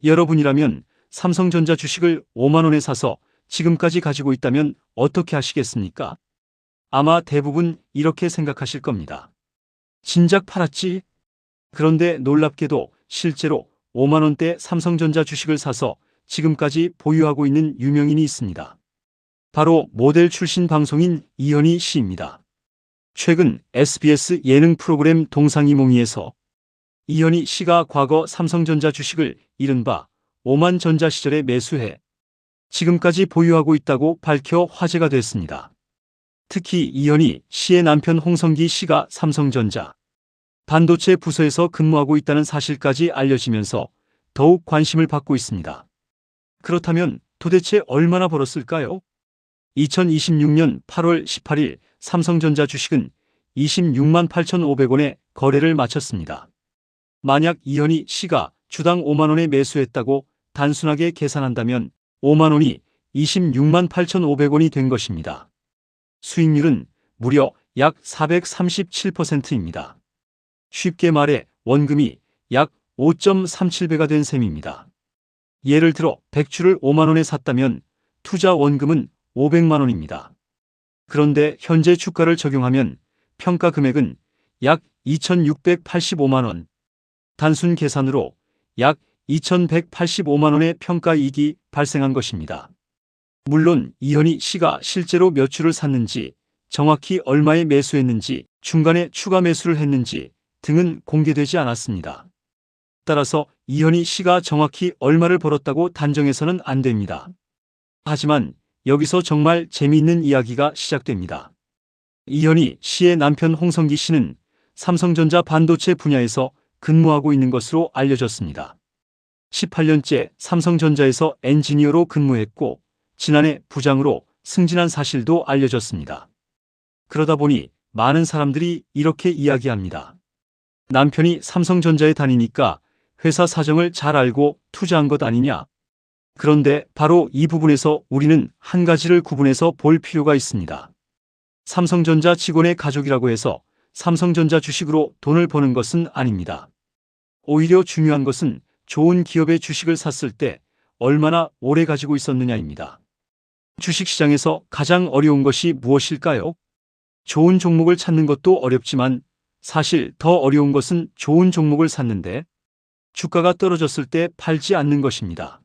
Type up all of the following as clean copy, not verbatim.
여러분이라면 삼성전자 주식을 5만 원에 사서 지금까지 가지고 있다면 어떻게 하시겠습니까? 아마 대부분 이렇게 생각하실 겁니다. 진작 팔았지? 그런데 놀랍게도 실제로 5만 원대 삼성전자 주식을 사서 지금까지 보유하고 있는 유명인이 있습니다. 바로 모델 출신 방송인 이현희 씨입니다. 최근 SBS 예능 프로그램 동상이몽이에서 이현희 씨가 과거 삼성전자 주식을 이른바 5만 전자 시절에 매수해 지금까지 보유하고 있다고 밝혀 화제가 됐습니다. 특히 이현희 씨의 남편 홍성기 씨가 삼성전자 반도체 부서에서 근무하고 있다는 사실까지 알려지면서 더욱 관심을 받고 있습니다. 그렇다면 도대체 얼마나 벌었을까요? 2026년 8월 18일 삼성전자 주식은 26만 8,500원에 거래를 마쳤습니다. 만약 이현희 씨가 주당 5만 원에 매수했다고 단순하게 계산한다면 5만 원이 26만 8,500원이 된 것입니다. 수익률은 무려 약 437%입니다. 쉽게 말해 원금이 약 5.37배가 된 셈입니다. 예를 들어 100주를 5만 원에 샀다면 투자 원금은 500만 원입니다. 그런데 현재 주가를 적용하면 평가 금액은 약 2,685만 원. 단순 계산으로 약 2,185만 원의 평가 이익이 발생한 것입니다. 물론 이현희 씨가 실제로 몇 주를 샀는지, 정확히 얼마에 매수했는지, 중간에 추가 매수를 했는지 등은 공개되지 않았습니다. 따라서 이현희 씨가 정확히 얼마를 벌었다고 단정해서는 안 됩니다. 하지만 여기서 정말 재미있는 이야기가 시작됩니다. 이현희 씨의 남편 홍성기 씨는 삼성전자 반도체 분야에서 근무하고 있는 것으로 알려졌습니다. 18년째 삼성전자에서 엔지니어로 근무했고 지난해 부장으로 승진한 사실도 알려졌습니다. 그러다 보니 많은 사람들이 이렇게 이야기합니다. 남편이 삼성전자에 다니니까 회사 사정을 잘 알고 투자한 것 아니냐? 그런데 바로 이 부분에서 우리는 한 가지를 구분해서 볼 필요가 있습니다. 삼성전자 직원의 가족이라고 해서 삼성전자 주식으로 돈을 버는 것은 아닙니다. 오히려 중요한 것은 좋은 기업의 주식을 샀을 때 얼마나 오래 가지고 있었느냐입니다. 주식시장에서 가장 어려운 것이 무엇일까요? 좋은 종목을 찾는 것도 어렵지만 사실 더 어려운 것은 좋은 종목을 샀는데 주가가 떨어졌을 때 팔지 않는 것입니다.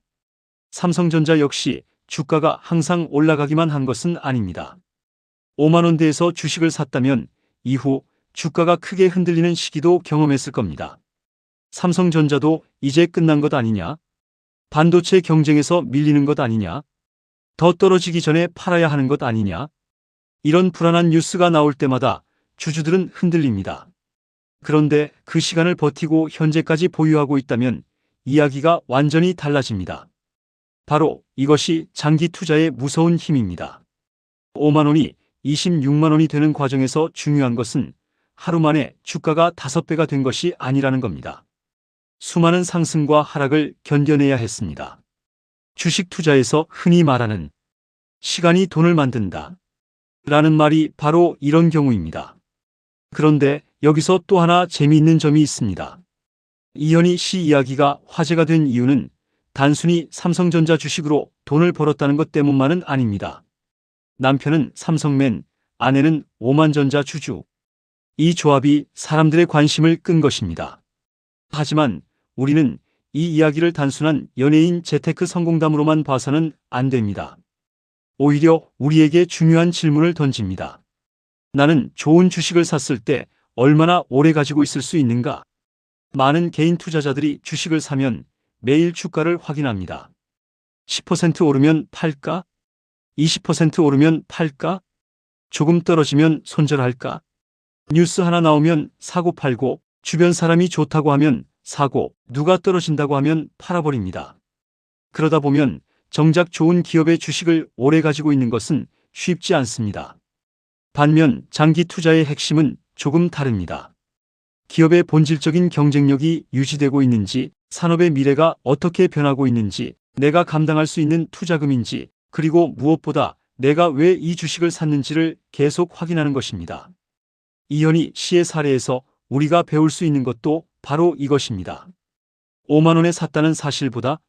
삼성전자 역시 주가가 항상 올라가기만 한 것은 아닙니다. 5만 원대에서 주식을 샀다면 이후 주가가 크게 흔들리는 시기도 경험했을 겁니다. 삼성전자도 이제 끝난 것 아니냐? 반도체 경쟁에서 밀리는 것 아니냐? 더 떨어지기 전에 팔아야 하는 것 아니냐? 이런 불안한 뉴스가 나올 때마다 주주들은 흔들립니다. 그런데 그 시간을 버티고 현재까지 보유하고 있다면 이야기가 완전히 달라집니다. 바로 이것이 장기 투자의 무서운 힘입니다. 5만 원이 26만 원이 되는 과정에서 중요한 것은 하루 만에 주가가 5배가 된 것이 아니라는 겁니다. 수많은 상승과 하락을 견뎌내야 했습니다. 주식 투자에서 흔히 말하는 시간이 돈을 만든다 라는 말이 바로 이런 경우입니다. 그런데 여기서 또 하나 재미있는 점이 있습니다. 이현희 씨 이야기가 화제가 된 이유는 단순히 삼성전자 주식으로 돈을 벌었다는 것 때문만은 아닙니다. 남편은 삼성맨, 아내는 5만전자 주주. 이 조합이 사람들의 관심을 끈 것입니다. 하지만 우리는 이 이야기를 단순한 연예인 재테크 성공담으로만 봐서는 안 됩니다. 오히려 우리에게 중요한 질문을 던집니다. 나는 좋은 주식을 샀을 때 얼마나 오래 가지고 있을 수 있는가? 많은 개인 투자자들이 주식을 사면 매일 주가를 확인합니다. 10% 오르면 팔까? 20% 오르면 팔까? 조금 떨어지면 손절할까? 뉴스 하나 나오면 사고 팔고, 주변 사람이 좋다고 하면 사고, 누가 떨어진다고 하면 팔아버립니다. 그러다 보면 정작 좋은 기업의 주식을 오래 가지고 있는 것은 쉽지 않습니다. 반면 장기 투자의 핵심은 조금 다릅니다. 기업의 본질적인 경쟁력이 유지되고 있는지, 산업의 미래가 어떻게 변하고 있는지, 내가 감당할 수 있는 투자금인지, 그리고 무엇보다 내가 왜 이 주식을 샀는지를 계속 확인하는 것입니다. 이현희 씨의 사례에서 우리가 배울 수 있는 것도 바로 이것입니다. 5만 원에 샀다는 사실보다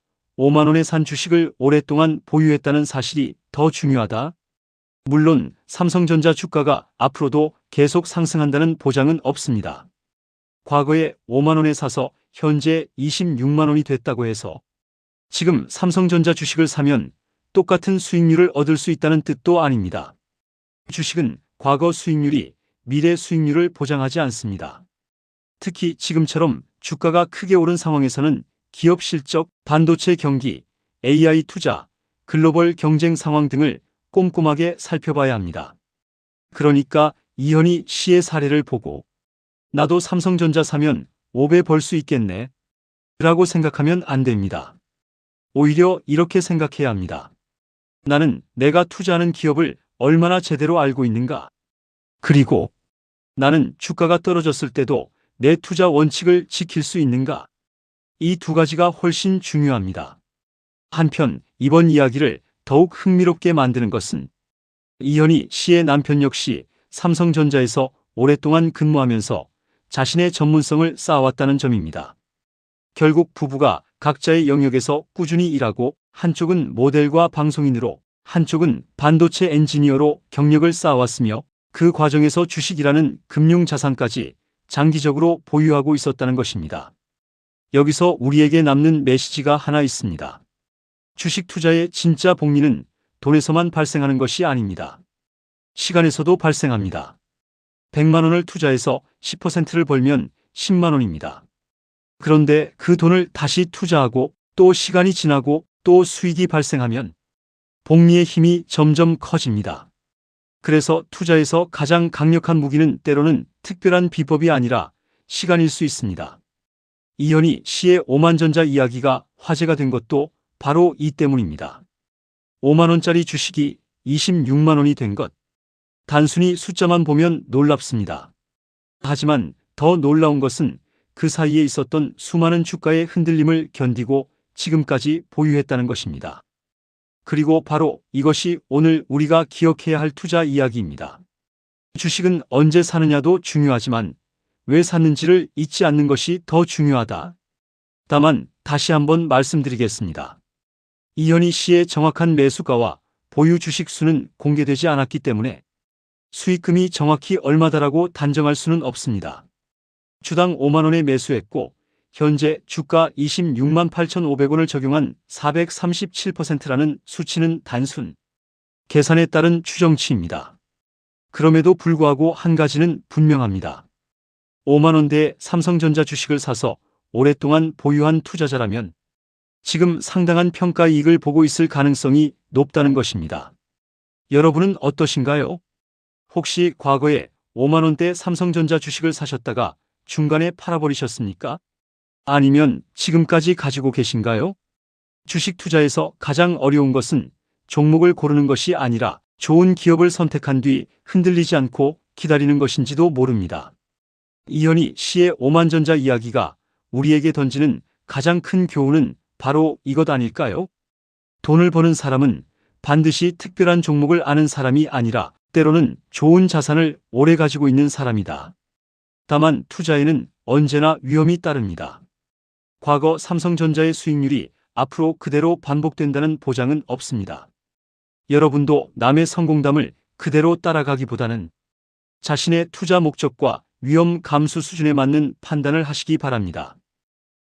5만 원에 산 주식을 오랫동안 보유했다는 사실이 더 중요하다. 물론 삼성전자 주가가 앞으로도 계속 상승한다는 보장은 없습니다. 과거에 5만 원에 사서 현재 26만 원이 됐다고 해서 지금 삼성전자 주식을 사면 똑같은 수익률을 얻을 수 있다는 뜻도 아닙니다. 주식은 과거 수익률이 미래 수익률을 보장하지 않습니다. 특히 지금처럼 주가가 크게 오른 상황에서는 기업 실적, 반도체 경기, AI 투자, 글로벌 경쟁 상황 등을 꼼꼼하게 살펴봐야 합니다. 그러니까 이현희 씨의 사례를 보고 나도 삼성전자 사면 5배 벌 수 있겠네 라고 생각하면 안 됩니다. 오히려 이렇게 생각해야 합니다. 나는 내가 투자하는 기업을 얼마나 제대로 알고 있는가? 그리고 나는 주가가 떨어졌을 때도 내 투자 원칙을 지킬 수 있는가? 이 두 가지가 훨씬 중요합니다. 한편 이번 이야기를 더욱 흥미롭게 만드는 것은 이현희 씨의 남편 역시 삼성전자에서 오랫동안 근무하면서 자신의 전문성을 쌓아왔다는 점입니다. 결국 부부가 각자의 영역에서 꾸준히 일하고 한쪽은 모델과 방송인으로 한쪽은 반도체 엔지니어로 경력을 쌓아왔으며 그 과정에서 주식이라는 금융자산까지 장기적으로 보유하고 있었다는 것입니다. 여기서 우리에게 남는 메시지가 하나 있습니다. 주식 투자의 진짜 복리는 돈에서만 발생하는 것이 아닙니다. 시간에서도 발생합니다. 100만 원을 투자해서 10%를 벌면 10만 원입니다. 그런데 그 돈을 다시 투자하고 또 시간이 지나고 또 수익이 발생하면 복리의 힘이 점점 커집니다. 그래서 투자에서 가장 강력한 무기는 때로는 특별한 비법이 아니라 시간일 수 있습니다. 이현희 씨의 오만전자 이야기가 화제가 된 것도 바로 이 때문입니다. 5만 원짜리 주식이 26만 원이 된 것. 단순히 숫자만 보면 놀랍습니다. 하지만 더 놀라운 것은 그 사이에 있었던 수많은 주가의 흔들림을 견디고 지금까지 보유했다는 것입니다. 그리고 바로 이것이 오늘 우리가 기억해야 할 투자 이야기입니다. 주식은 언제 사느냐도 중요하지만 왜 샀는지를 잊지 않는 것이 더 중요하다. 다만 다시 한번 말씀드리겠습니다. 이현희 씨의 정확한 매수가와 보유 주식 수는 공개되지 않았기 때문에 수익금이 정확히 얼마다라고 단정할 수는 없습니다. 주당 5만 원에 매수했고 현재 주가 26만 8,500원을 적용한 437%라는 수치는 단순 계산에 따른 추정치입니다. 그럼에도 불구하고 한 가지는 분명합니다. 5만 원대의 삼성전자 주식을 사서 오랫동안 보유한 투자자라면 지금 상당한 평가 이익을 보고 있을 가능성이 높다는 것입니다. 여러분은 어떠신가요? 혹시 과거에 5만 원대 삼성전자 주식을 사셨다가 중간에 팔아버리셨습니까? 아니면 지금까지 가지고 계신가요? 주식 투자에서 가장 어려운 것은 종목을 고르는 것이 아니라 좋은 기업을 선택한 뒤 흔들리지 않고 기다리는 것인지도 모릅니다. 이현희 씨의 오만전자 이야기가 우리에게 던지는 가장 큰 교훈은 바로 이것 아닐까요? 돈을 버는 사람은 반드시 특별한 종목을 아는 사람이 아니라 때로는 좋은 자산을 오래 가지고 있는 사람이다. 다만 투자에는 언제나 위험이 따릅니다. 과거 삼성전자의 수익률이 앞으로 그대로 반복된다는 보장은 없습니다. 여러분도 남의 성공담을 그대로 따라가기보다는 자신의 투자 목적과 위험 감수 수준에 맞는 판단을 하시기 바랍니다.